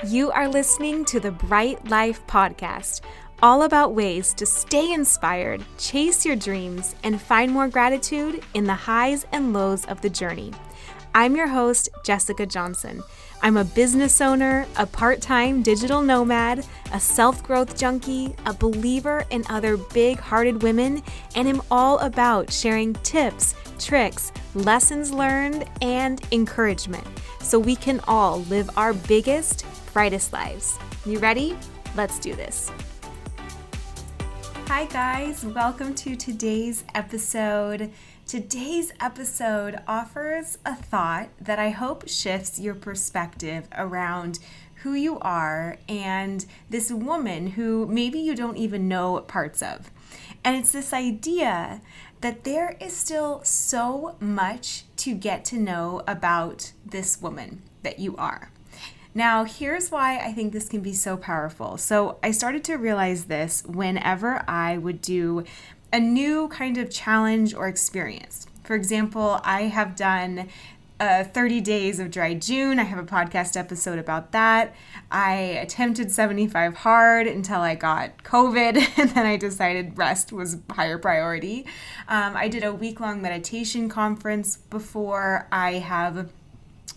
You are listening to the Bright Life Podcast, all about ways to stay inspired, chase your dreams, and find more gratitude in the highs and lows of the journey. I'm your host, Jessica Johnson. I'm a business owner, a part-time digital nomad, a self-growth junkie, a believer in other big-hearted women, and am all about sharing tips, tricks, lessons learned, and encouragement so we can all live our biggest, brightest lives. You ready? Let's do this. Hi guys, welcome to today's episode. Today's episode offers a thought that I hope shifts your perspective around who you are and this woman who maybe you don't even know parts of. And it's this idea that there is still so much to get to know about this woman that you are. Now, here's why I think this can be so powerful. So I started to realize this whenever I would do a new kind of challenge or experience. For example, I have done 30 days of dry June. I have a podcast episode about that. I attempted 75 hard until I got COVID, and then I decided rest was higher priority. I did a week-long meditation conference before. I have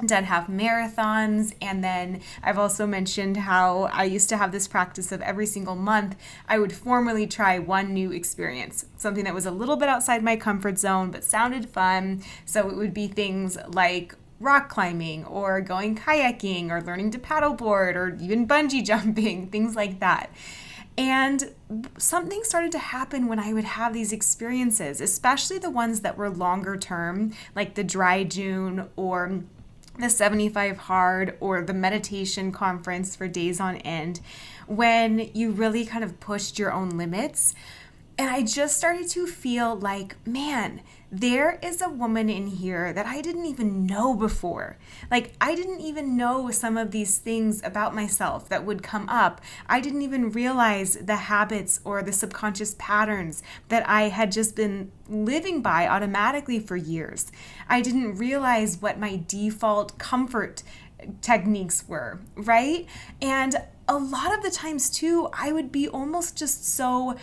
done half marathons, and then I've also mentioned how I used to have this practice of every single month I would formally try one new experience, something that was a little bit outside my comfort zone but sounded fun. So it would be things like rock climbing or going kayaking or learning to paddleboard or even bungee jumping, things like that. And something started to happen when I would have these experiences, especially the ones that were longer term, like the dry June or the 75 hard or the meditation conference for days on end, when you really kind of pushed your own limits. And I just started to feel like, man, there is a woman in here that I didn't even know before. Like, I didn't even know some of these things about myself that would come up. I didn't even realize the habits or the subconscious patterns that I had just been living by automatically for years. I didn't realize what my default comfort techniques were, right? And a lot of the times too, I would be almost just so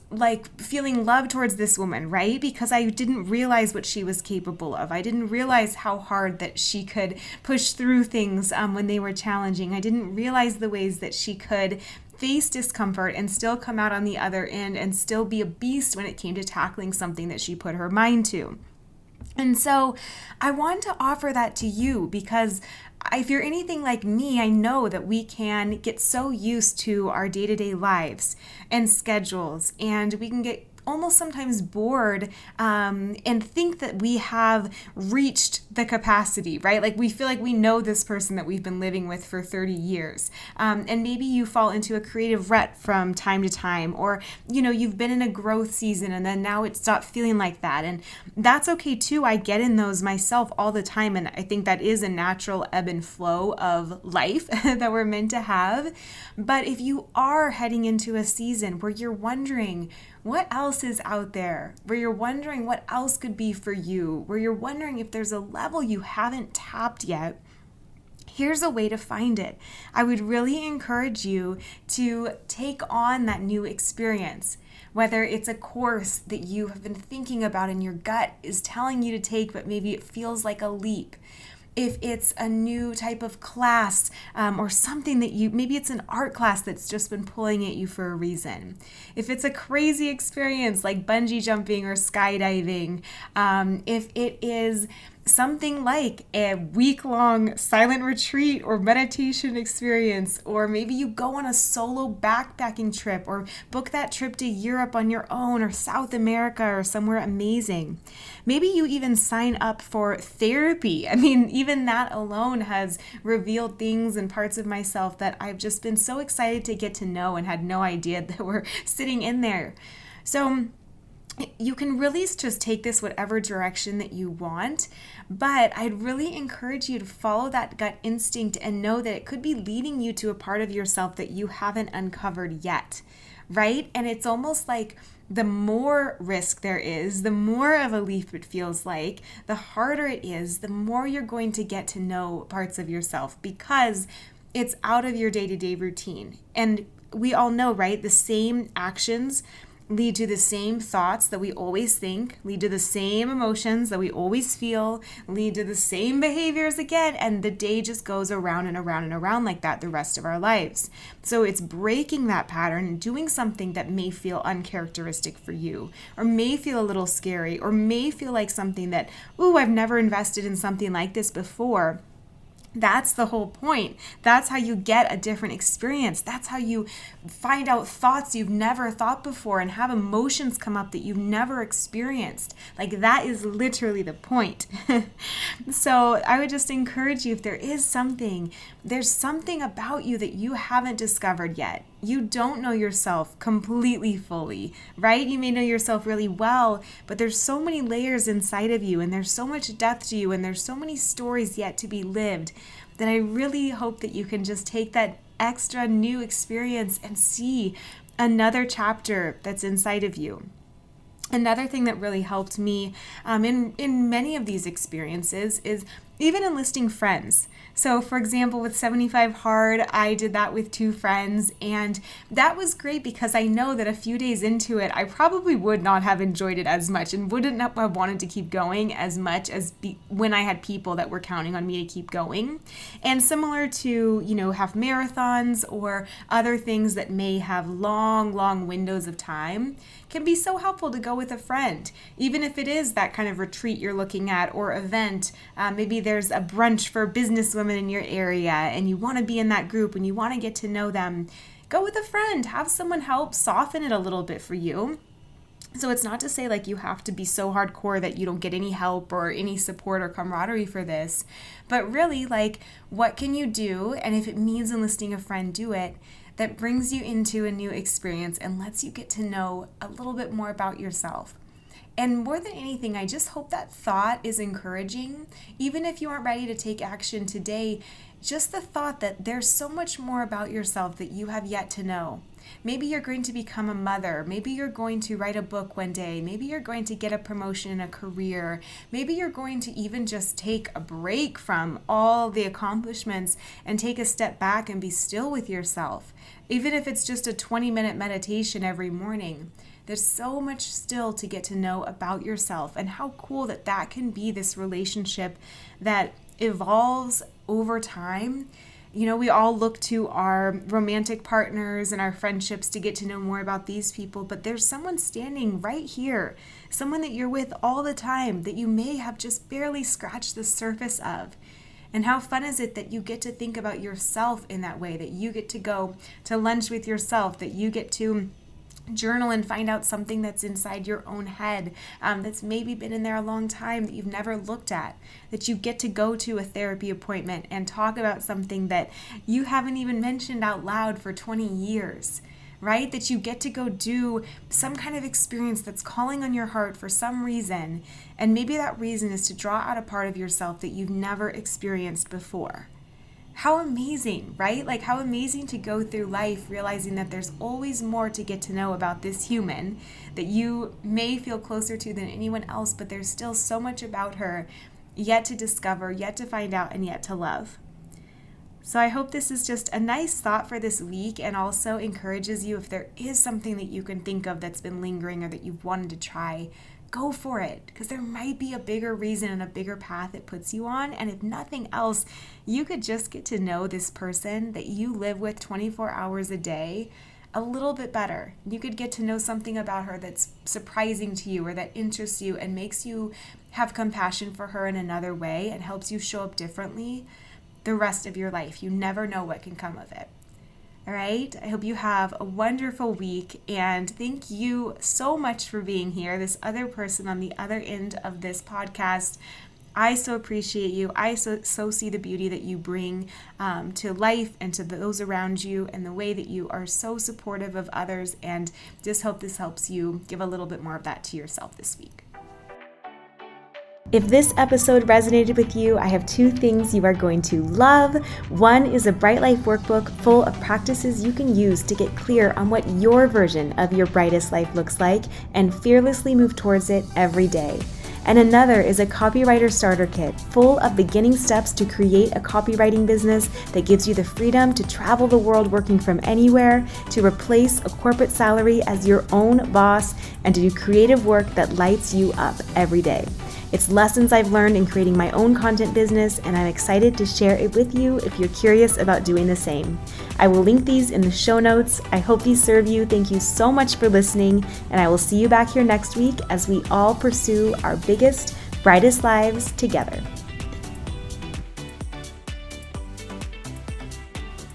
like feeling love towards this woman, right? Because I didn't realize what she was capable of. I didn't realize how hard that she could push through things when they were challenging. I didn't realize the ways that she could face discomfort and still come out on the other end and still be a beast when it came to tackling something that she put her mind to. And so I want to offer that to you because if you're anything like me, I know that we can get so used to our day-to-day lives and schedules, and we can get almost sometimes bored and think that we have reached the capacity, right? Like we feel like we know this person that we've been living with for 30 years. And maybe you fall into a creative rut from time to time, or, you know, you've been in a growth season and then now it stopped feeling like that. And that's okay too. I get in those myself all the time. And I think that is a natural ebb and flow of life that we're meant to have. But if you are heading into a season where you're wondering, what else is out there? Where you're wondering what else could be for you, where you're wondering if there's a level you haven't tapped yet, here's a way to find it. I would really encourage you to take on that new experience, whether it's a course that you have been thinking about and your gut is telling you to take, but maybe it feels like a leap. If it's a new type of class or something that maybe it's an art class that's just been pulling at you for a reason. If it's a crazy experience like bungee jumping or skydiving, if it is something like a week-long silent retreat or meditation experience, or maybe you go on a solo backpacking trip or book that trip to Europe on your own or South America or somewhere amazing. Maybe you even sign up for therapy. I mean, even that alone has revealed things and parts of myself that I've just been so excited to get to know and had no idea that were sitting in there. So you can really just take this whatever direction that you want, but I'd really encourage you to follow that gut instinct and know that it could be leading you to a part of yourself that you haven't uncovered yet, right? And it's almost like the more risk there is, the more of a leap it feels like, the harder it is, the more you're going to get to know parts of yourself, because it's out of your day-to-day routine. And we all know, right? The same actions lead to the same thoughts that we always think, lead to the same emotions that we always feel, lead to the same behaviors again, and the day just goes around and around and around like that the rest of our lives. So it's breaking that pattern and doing something that may feel uncharacteristic for you, or may feel a little scary, or may feel like something that, ooh, I've never invested in something like this before. That's the whole point. That's how you get a different experience. That's how you find out thoughts you've never thought before and have emotions come up that you've never experienced. Like, that is literally the point. So I would just encourage you, if there's something about you that you haven't discovered yet. You don't know yourself completely fully, right? You may know yourself really well, but there's so many layers inside of you, and there's so much depth to you, and there's so many stories yet to be lived, that I really hope that you can just take that extra new experience and see another chapter that's inside of you. Another thing that really helped me in many of these experiences is even enlisting friends. So for example, with 75 Hard, I did that with 2 friends, and that was great because I know that a few days into it, I probably would not have enjoyed it as much and wouldn't have wanted to keep going as much as when I had people that were counting on me to keep going. And similar to, half marathons or other things that may have long windows of time, can be so helpful to go with a friend, even if it is that kind of retreat you're looking at or event. Maybe there's a brunch for businesswomen in your area and you want to be in that group and you want to get to know them. Go with a friend, have someone help soften it a little bit for you. So it's not to say like you have to be so hardcore that you don't get any help or any support or camaraderie for this, but really, like, what can you do? And if it means enlisting a friend, do it. That brings you into a new experience and lets you get to know a little bit more about yourself. And more than anything, I just hope that thought is encouraging. Even if you aren't ready to take action today, just the thought that there's so much more about yourself that you have yet to know. Maybe you're going to become a mother. Maybe you're going to write a book one day. Maybe you're going to get a promotion in a career. Maybe you're going to even just take a break from all the accomplishments and take a step back and be still with yourself. Even if it's just a 20-minute meditation every morning. There's so much still to get to know about yourself, and how cool that can be this relationship that evolves over time. We all look to our romantic partners and our friendships to get to know more about these people, but there's someone standing right here, someone that you're with all the time that you may have just barely scratched the surface of. And how fun is it that you get to think about yourself in that way, that you get to go to lunch with yourself, that you get to journal and find out something that's inside your own head, that's maybe been in there a long time that you've never looked at, that you get to go to a therapy appointment and talk about something that you haven't even mentioned out loud for 20 years, right? That you get to go do some kind of experience that's calling on your heart for some reason, and maybe that reason is to draw out a part of yourself that you've never experienced before. How amazing, right? Like, how amazing to go through life realizing that there's always more to get to know about this human that you may feel closer to than anyone else, but there's still so much about her yet to discover, yet to find out, and yet to love. So I hope this is just a nice thought for this week, and also encourages you, if there is something that you can think of that's been lingering or that you've wanted to try, go for it, because there might be a bigger reason and a bigger path it puts you on. And if nothing else, you could just get to know this person that you live with 24 hours a day a little bit better. You could get to know something about her that's surprising to you or that interests you and makes you have compassion for her in another way and helps you show up differently the rest of your life. You never know what can come of it. All right, I hope you have a wonderful week, and thank you so much for being here, this other person on the other end of this podcast. I so appreciate you. I so see the beauty that you bring to life and to those around you, and the way that you are so supportive of others, and just hope this helps you give a little bit more of that to yourself this week. If this episode resonated with you, I have 2 things you are going to love. One is a Bright Life workbook full of practices you can use to get clear on what your version of your brightest life looks like and fearlessly move towards it every day. And another is a copywriter starter kit full of beginning steps to create a copywriting business that gives you the freedom to travel the world working from anywhere, to replace a corporate salary as your own boss, and to do creative work that lights you up every day. It's lessons I've learned in creating my own content business, and I'm excited to share it with you if you're curious about doing the same. I will link these in the show notes. I hope these serve you. Thank you so much for listening, and I will see you back here next week as we all pursue our biggest, brightest lives together.